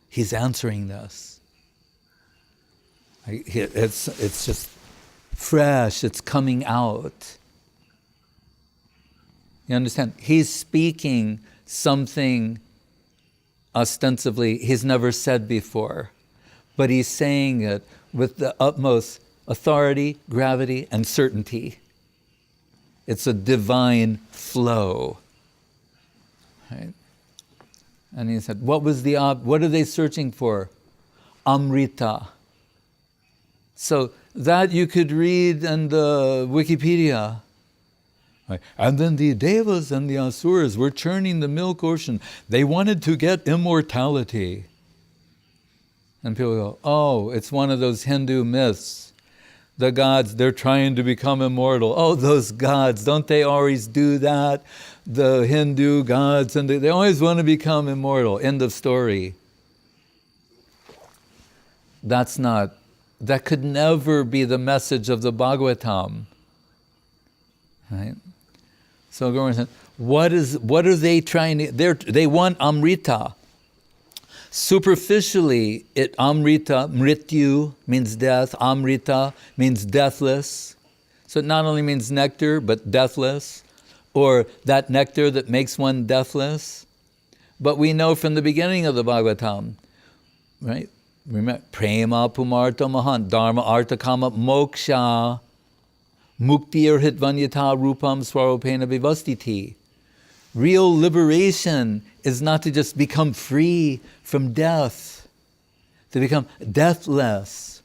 he's answering this. It's just fresh, it's coming out. You understand? He's speaking something ostensibly he's never said before, but he's saying it with the utmost authority, gravity, and certainty. It's a divine flow. Right? And he said, what are they searching for? Amrita. So that you could read in the Wikipedia. Right? And then the Devas and the Asuras were churning the milk ocean. They wanted to get immortality. And people go, it's one of those Hindu myths. The gods, they're trying to become immortal. Oh, those gods, don't they always do that? The Hindu gods, and they always want to become immortal. End of story. That could never be the message of the Bhagavatam. Right? So Guru said, what are they trying to, they want Amrita. Superficially, Amrita, Mrityu means death, Amrita means deathless. So it not only means nectar, but deathless, or that nectar that makes one deathless. But we know from the beginning of the Bhagavatam, right? Remember, Prema Pumarta Mahan, Dharma Artha Kama Moksha, Muktir Hitvanyata Rupam Swaropena Vivastiti. Real liberation is not to just become free from death, to become deathless,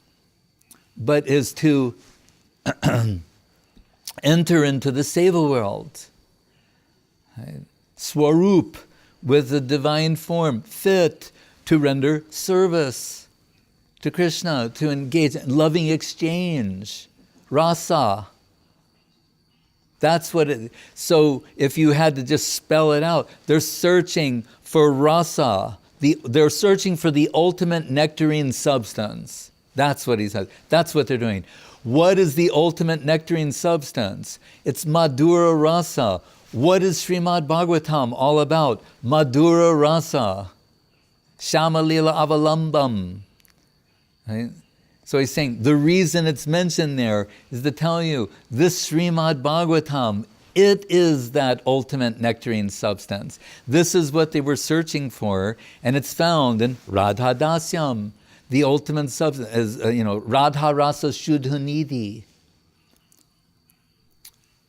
but is to enter into the Seva world. Right? Swarup, with the divine form, fit to render service to Krishna, to engage in loving exchange, rasa. That's what it, so if you had to just spell it out, they're searching for rasa. They're searching for the ultimate nectarine substance. That's what he says. That's what they're doing. What is the ultimate nectarine substance? It's Madhura Rasa. What is Srimad Bhagavatam all about? Madhura Rasa. Shamalila Avalambam. Right? So he's saying the reason it's mentioned there is to tell you this Srimad Bhagavatam, it is that ultimate nectarine substance. This is what they were searching for, and it's found in Radha Dasyam. The ultimate substance is, Radha Rasa Shuddhanidhi.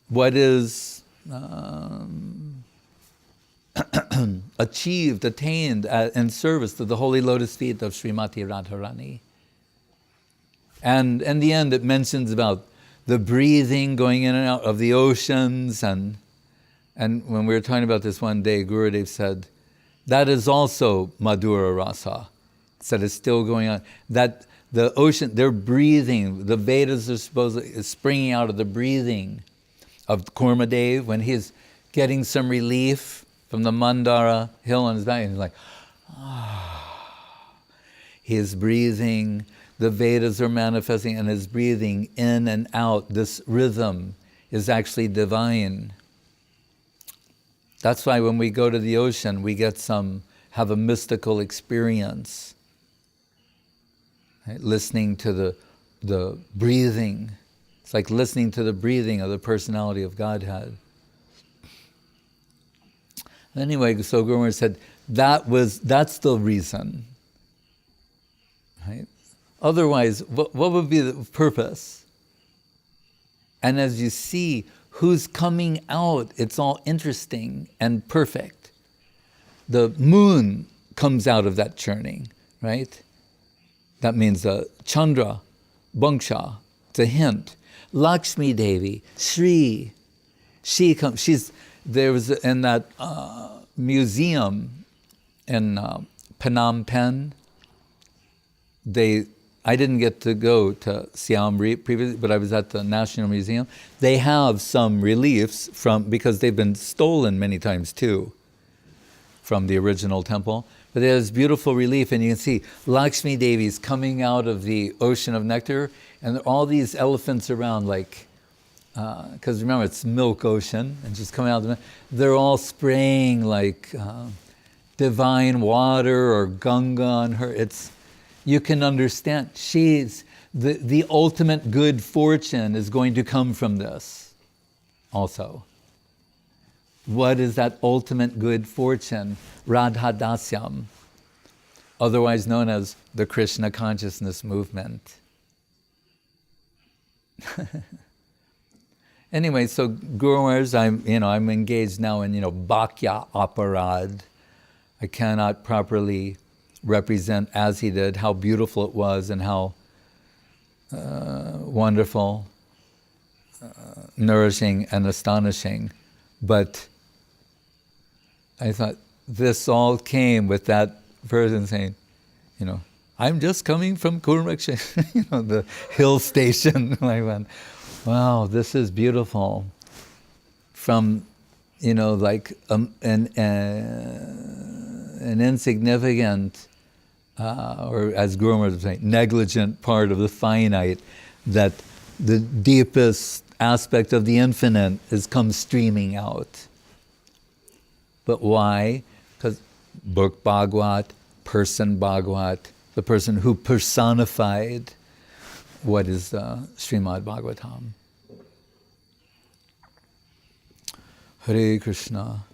What is achieved, attained in service to the holy lotus feet of Srimati Radharani. And in the end, it mentions about the breathing going in and out of the oceans. And when we were talking about this one day, Gurudev said, that is also Madhura Rasa. Said it's still going on. That the ocean, they're breathing. The Vedas are supposedly springing out of the breathing of Kurmadev when he's getting some relief from the Mandara hill on his back. And he's like, he is breathing. The Vedas are manifesting and is breathing in and out. This rhythm is actually divine. That's why when we go to the ocean, we have a mystical experience. Right? Listening to the breathing. It's like listening to the breathing of the personality of Godhead. Anyway, so Guru Maharaj said, that's the reason. Right? Otherwise, what would be the purpose? And as you see who's coming out, it's all interesting and perfect. The moon comes out of that churning, right? That means Chandra, Banksha, it's a hint. Lakshmi Devi, Sri, she comes, there was in that museum in Phnom Penh, I didn't get to go to Siam Reap previously, but I was at the National Museum. They have some reliefs because they've been stolen many times too, from the original temple. But there's beautiful relief, and you can see Lakshmi Devi's coming out of the ocean of nectar, and there are all these elephants around, because remember it's milk ocean, and just coming out of they're all spraying divine water or Ganga on her. You can understand she's the ultimate good fortune is going to come from this also. What is that ultimate good fortune? Radha Dasyam, otherwise known as the Krishna consciousness movement. Anyway, so Guru Maharaj, I'm engaged now in Bhakya Aparad. I cannot properly represent as he did how beautiful it was and how wonderful, nourishing and astonishing. But I thought this all came with that person saying, I'm just coming from Kurmaksha, the hill station. I went, wow, this is beautiful. From, an insignificant, or as Guru Maharaj was saying, negligent part of the finite, that the deepest aspect of the infinite comes streaming out. But why? Because book Bhagavad, person Bhagavad, the person who personified what is Srimad Bhagavatam. Hare Krishna.